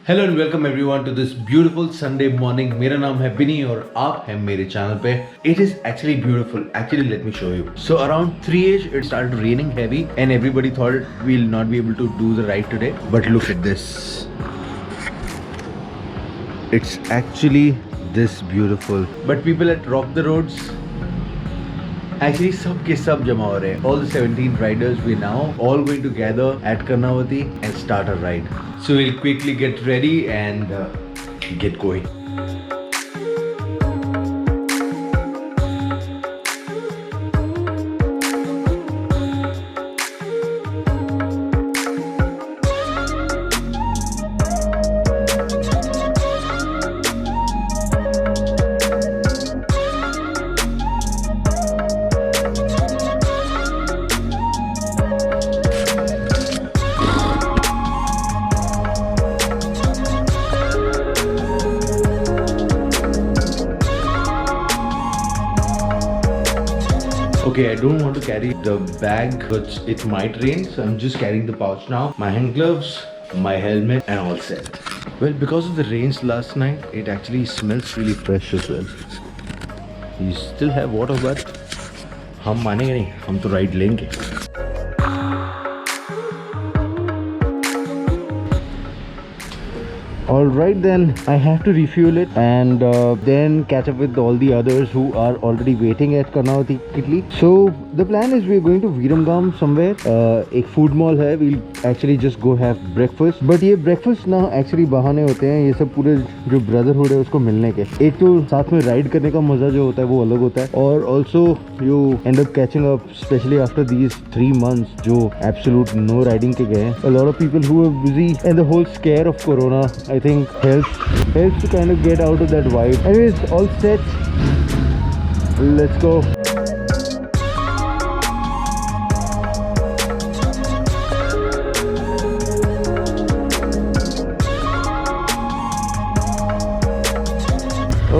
Hello and welcome everyone to this beautiful Sunday morning. मेरा नाम है बिनी और आप हैं मेरे चैनल पे। It is actually beautiful. Actually let me show you. So around 3 it started raining heavy and everybody thought we will not be able to do the ride today, but look at this. It's actually this beautiful, but people at rock the roads actually सब के सब जमा हो रहे हैं. All the 17 riders we now all going to gather at Karnavati and start a ride. So we'll quickly get ready and get going. Okay, I don't want to carry the bag because it might rain, so I'm just carrying the pouch now. My hand gloves, my helmet, and all set. Well, because of the rains last night, it actually smells really fresh as well. You still have water, but हम मानेंगे नहीं, हम तो ride लेंगे. Alright then, I have to refuel it and then catch up with all the others who are already waiting at Karnavati quickly. So the plan is we're going to Viramgam somewhere. एक food mall है. We'll actually just go have breakfast. But ये breakfast ना actually बहाने होते हैं. ये सब पूरे जो brotherhood है उसको मिलने के. एक तो साथ में ride करने का मजा जो होता है वो अलग होता है. और also you end up catching up, especially after these 3 months जो absolute no riding के गए. A lot of people who are busy and the whole scare of Corona, I think helps to kind of get out of that vibe. Anyways, all set. Let's go.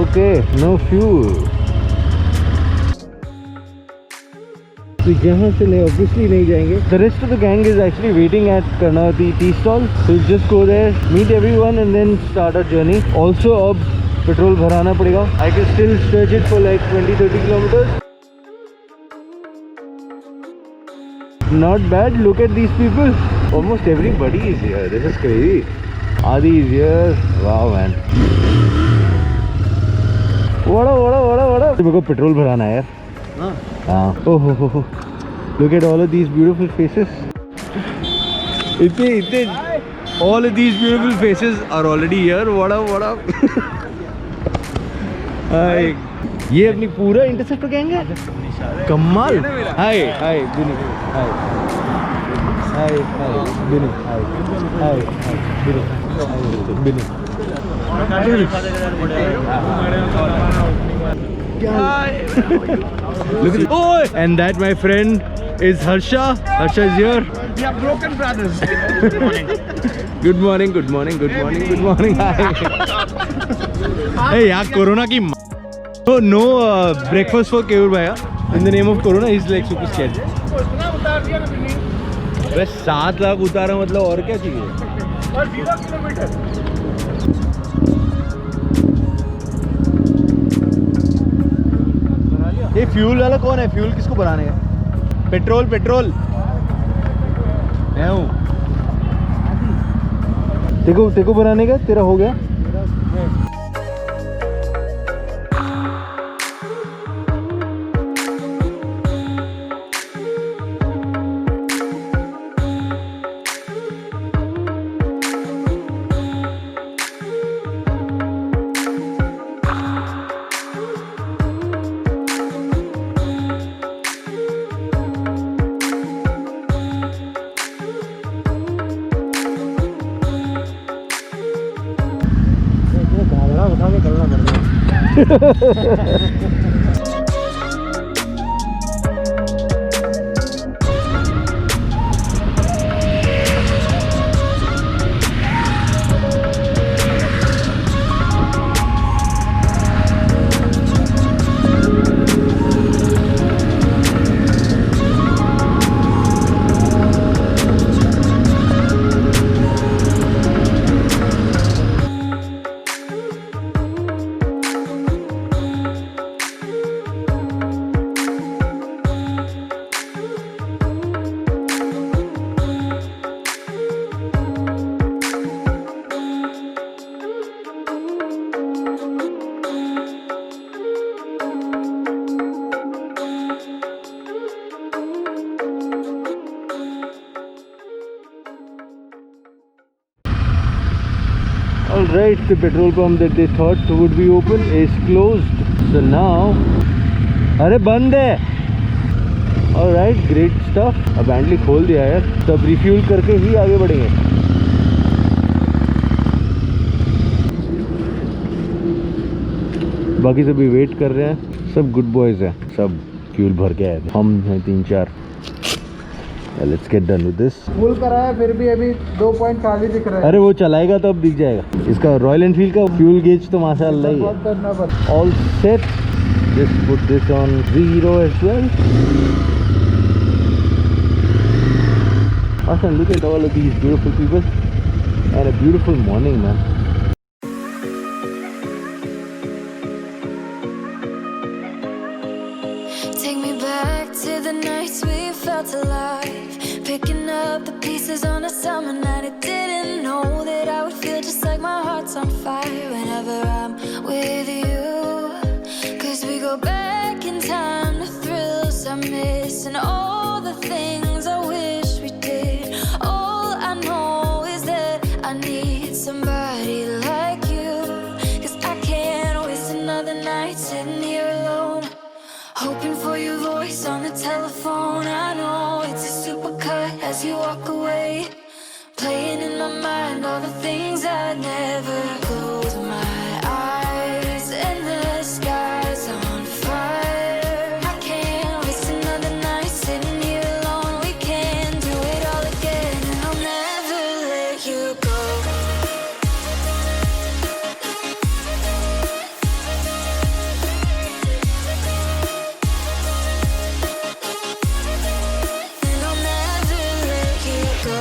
Okay, no fuel. तो यहाँ से नहीं, obviously नहीं जाएंगे. The rest of the gang is actually waiting at Karnavati tea stall. So we'll just go there, meet everyone, and then start our journey. Also, अब petrol भराना पड़ेगा. I can still stretch it for like 20-30 kilometers. Not bad. Look at these people. Almost everybody is here. This is crazy. Adi is here. Wow, man. What? मेरे को petrol भराना है यार. Oh. Look at all of these beautiful faces. All of these beautiful faces are already here. What up? Hi. ये अपनी पूरा interceptor gang है. कमाल. Hi, Bini. Hi, Bini. Hi, Bini. Look at oh, and that my friend is Harsha. Harsha is here. We are broken brothers. Good morning. Hi. Hey, yaar, Corona ki so no breakfast for Kevur bhaiya. In the name of Corona, he's like super scared. बस 7 लाख उतारा मतलब और क्या चाहिए? और 0 kilometre. ये fuel वाला कौन है? फ्यूल किसको बनाने का? पेट्रोल मैं हूँ. तेको बनाने का तेरा हो गया. उठा के करना पड़ेगा. Alright, the petrol pump that they thought would be open is closed. So now, अरे बंद है. Alright, great stuff. Apparently खोल दिया है. सब रिफ्यूल करके ही आगे बढ़ेंगे. बाकी सभी वेट कर रहे हैं. सब गुड बॉयज हैं. सब फ्यूल भर के आए थे. हम हैं 3-4. Let's get done with this. Full कराया फिर भी अभी 2.40 दिख रहा है. अरे वो चलाएगा तो अब दिख जाएगा. इसका रॉयल एनफील्ड का फ्यूल गेज तो माशाल्लाह ही है. करना पड़ता. All set. Just put this on 0 as well. Awesome, look at all of these beautiful people and a beautiful morning, man. Take me back to the nights we felt alive, picking up the pieces on a summer night. I didn't know that I would feel just like my heart's on fire whenever I'm with you. 'Cause we go back in time to thrills I miss and all the things I wish we did. All I know is that I need somebody like you. 'Cause I can't waste another night sitting here alone, hoping for your voice on the telephone. I know it's a supercut as you walk away, playing in my mind all the things I never. Close my eyes and the sky's on fire. I can't waste another night sitting here alone. We can do it all again and I'll never let you go. And I'll never let you go.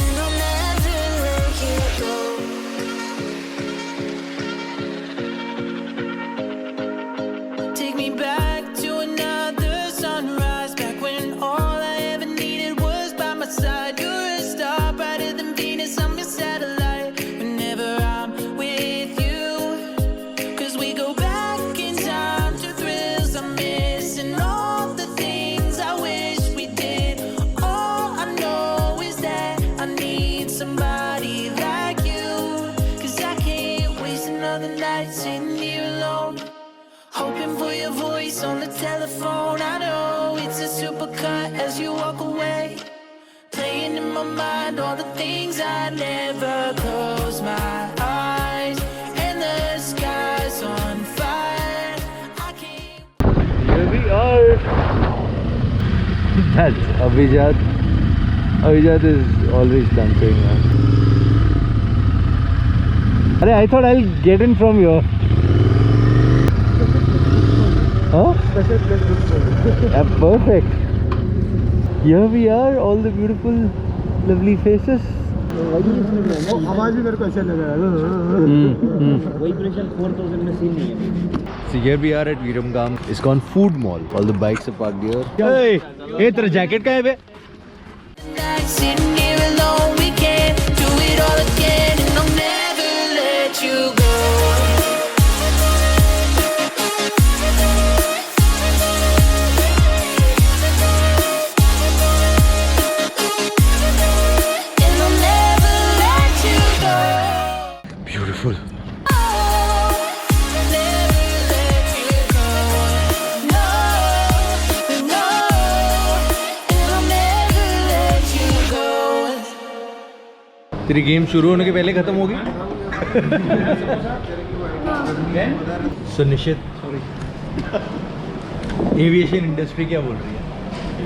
And I'll never let you go. Take me back to another sunrise, back when all I ever needed was by my side. You're a star brighter than Venus, I'm your satellite whenever I'm with you. 'Cause we go back in time to thrills I miss and all the things I wish we did. All I know is that I need somebody like you. 'Cause I can't waste another night sitting here alone, hoping for your voice on the telephone. I know it's a supercut as you walk away, playing in my mind all the things I never. Close my eyes and the sky's on fire. I can't. Here we are. That's Abhijat. Abhijat is always dancing, man. Arey, I thought I'll get in from here. Huh? Yeah, perfect. Here we are, all the beautiful, lovely faces. आवाज भी मेरे को ऐसे लग रहा है. Vibration 4000 में scene नहीं है. So here we are at Viramgam ISKCON Food Mall. All the bikes are parked here. Hey, hey, तेरा jacket कहाँ है बे? Night sitting here alone, we can do it all again and I'll never let you go. And I'll never let you go. Beautiful. Never let you go. No, no. And I'll never let you go. तेरी game शुरू होने के पहले खत्म होगी. So निशित, aviation industry क्या बोल रही है?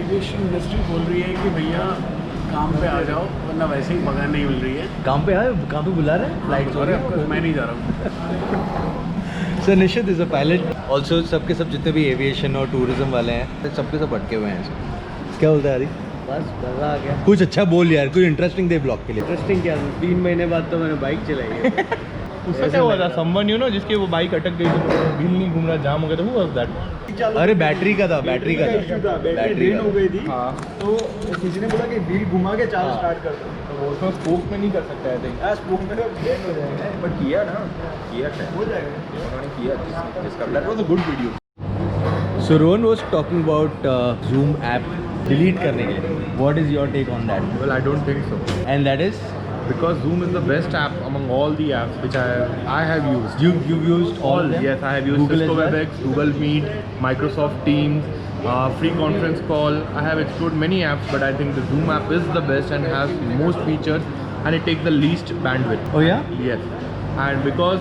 एविएशन इंडस्ट्री बोल रही है कि भैया काम पे आ जाओ वरना वैसे ही पगार नहीं मिल रही है. काम पे आए, काम पे बुला रहे हैं. फ्लाइट अरे मैं नहीं जा रहा हूँ. So Nishit is a pilot. Also सबके सब जितने भी एविएशन और टूरिज्म वाले हैं सबके सब अटके हुए हैं. क्या बोलता है यार? बस मजा आ गया. कुछ अच्छा बोल यार, कुछ इंटरेस्टिंग दे ब्लॉग के लिए. इंटरेस्टिंग क्या, 3 महीने बाद तो मैंने बाइक चलाई है. उसका क्या हुआ था? समवन यू नो जिसकी वो बाइक अटक गई थी, व्हील नहीं घूम रहा, जाम हो गया था. वो वाज दैट. अरे बैटरी का था, बैटरी का था. बैटरी हो गई थी. तो किसी ने बोला कि व्हील घुमा के चार्ज स्टार्ट कर दो. तो वो उसमें स्पोक में नहीं कर सकता है. थिंक स्पोक में ब्रेक हो जाएगा. बट किया ना, किया हो जाएगा. उन्होंने किया जिसका that was a good video. So Rohan was talking about Zoom app delete करने के लिए. What is your take on that? Well, I don't think so. And that is Because Zoom is the best app among all the apps which I have used. you've used all of them? Yes, I have used Google Cisco as well? WebEx, Google Meet, Microsoft Teams, free conference call. I have explored many apps, but I think the Zoom app is the best and has most features, and it takes the least bandwidth. Oh yeah? Yes. And because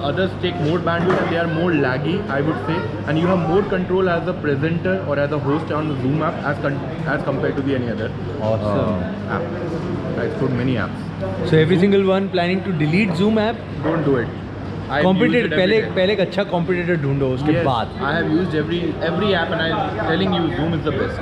others take more bandwidth and they are more laggy, I would say, and you have more control as a presenter or as a host on the Zoom app as compared to the any other Awesome. app. I explored many apps. So every single one planning to delete Zoom app. Don't do it. I Competitor पहले एक अच्छा competitor ढूंढो उसके Yes, बाद. I have used every app and I'm telling you Zoom is the best.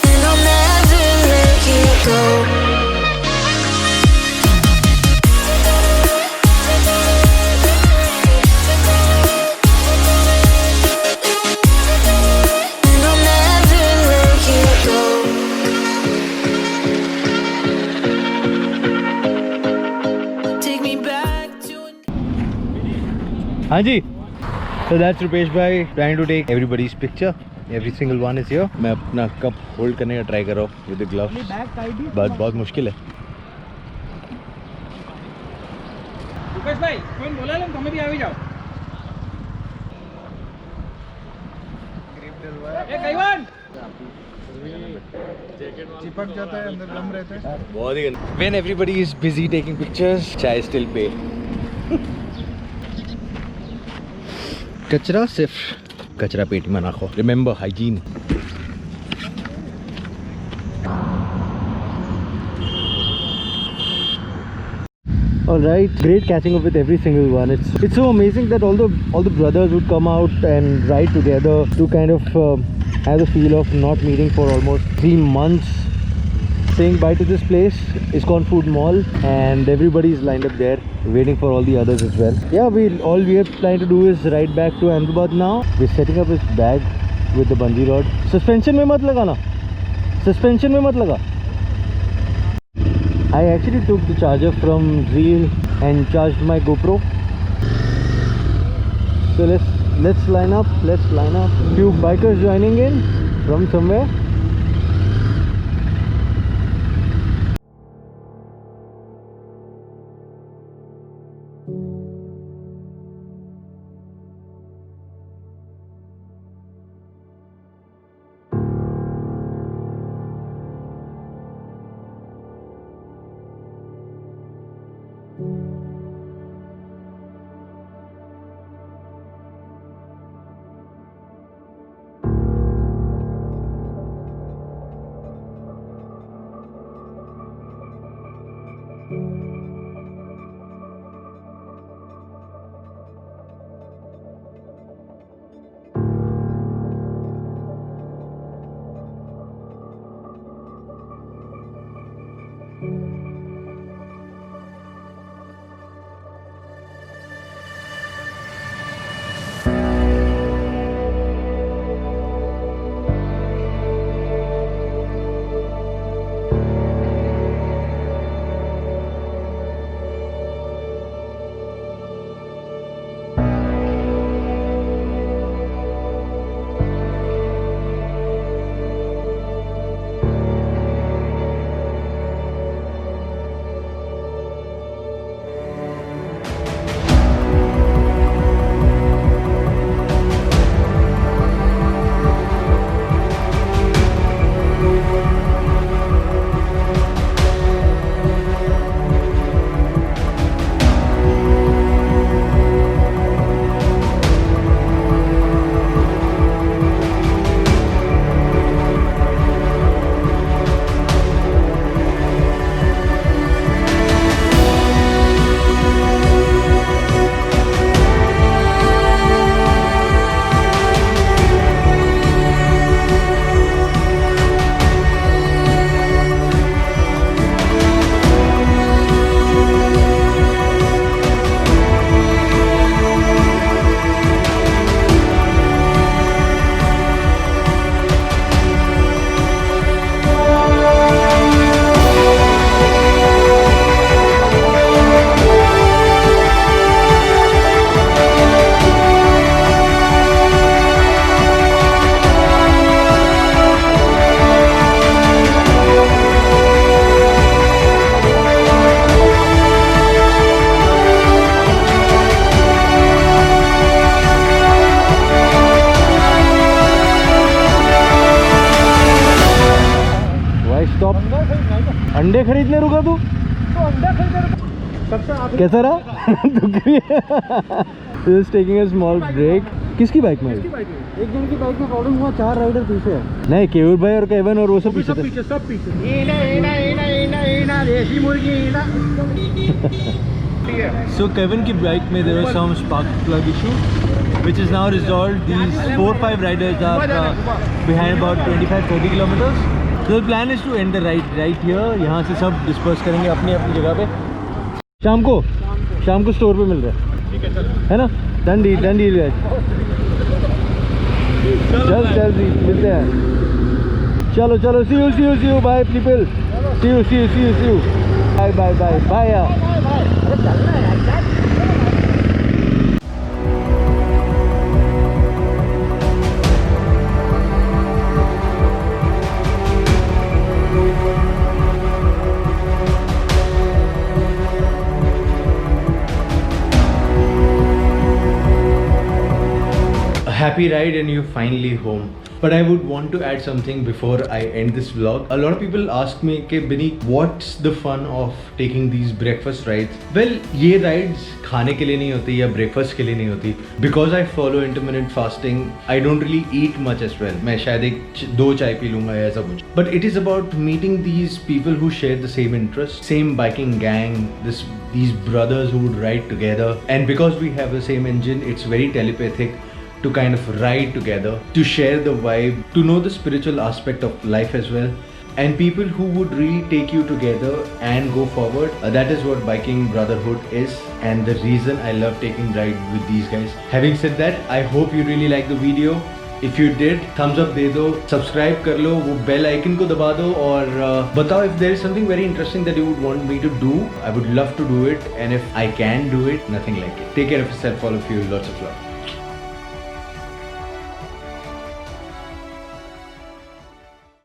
And I'll never let you go. And I'll never let you go. Take me back to हाँ जी. So that's Rupesh bhai trying to take everybody's picture. Every single one is here. मैं अपना cup hold करने का try कर रहा हूँ with the gloves. बस बहुत मुश्किल है. रुपेश भाई कोई बोला लो તમે બી આવી જાઓ એ કઈવાન चिपक जाता है अंदर दम रहता है. बहुत ही गंदा. When everybody is busy taking pictures, चाय still pay. कचरा सिर्फ कचरा पेटी में नाखो. Remember hygiene. All right, great catching up with every single one. It's so amazing that all the brothers would come out and ride together to kind of have the feel of not meeting for almost 3 months. Saying bye to this place, ISKCON Food Mall, and everybody's lined up there waiting for all the others as well. Yeah, all we are planning to do is ride back to Ahmedabad now. We're setting up his bag with the bungee rod. Suspension mein mat lagana. Suspension mein mat laga. I actually took the charger from Zeel and charged my GoPro. So let's line up. Few bikers joining in from somewhere. Stop. अंडे खरीदने रुका तू? कैसा रहा? Just taking a small break. किसकी bike में? एक जन की बाइक में प्रॉब्लम हुआ, 4 राइडर पीछे है। नहीं, केवल भाई और केवन और वो सब पीछे थे। सब पीछे देसी मुर्गी So Kevin की बाइक में there was some spark plug issue, which is now resolved. These 4-5 riders are behind about 25-30 kilometers. So the plan is to end the ride right here. यहाँ से सब disperse करेंगे अपनी अपनी जगह पे। शाम को स्टोर पे मिल रहा है ना? Done deal guys. चल मिलते हैं। चलो see you bye people, see you bye यार। Happy ride and you're finally home. But I would want to add something before I end this vlog. A lot of people ask me, "Ke Bini, what's the fun of taking these breakfast rides?" Well, ये rides खाने के लिए नहीं होती या breakfast के लिए नहीं होती. Because I follow intermittent fasting, I don't really eat much as well. मैं शायद 1-2 चाय पी लूँगा या ऐसा कुछ. But it is about meeting these people who share the same interest, same biking gang, these brothers who would ride together. And because we have the same engine, it's very telepathic to kind of ride together, to share the vibe, to know the spiritual aspect of life as well, and people who would really take you together and go forward. That is what biking brotherhood is, and the reason I love taking ride with these guys. Having said that, I hope you really like the video. If you did, thumbs up दे दो, subscribe कर लो, वो bell icon को दबा दो और बताओ if there is something very interesting that you would want me to do. I would love to do it, and if I can do it, nothing like it. Take care of yourself, all of you. Lots of love.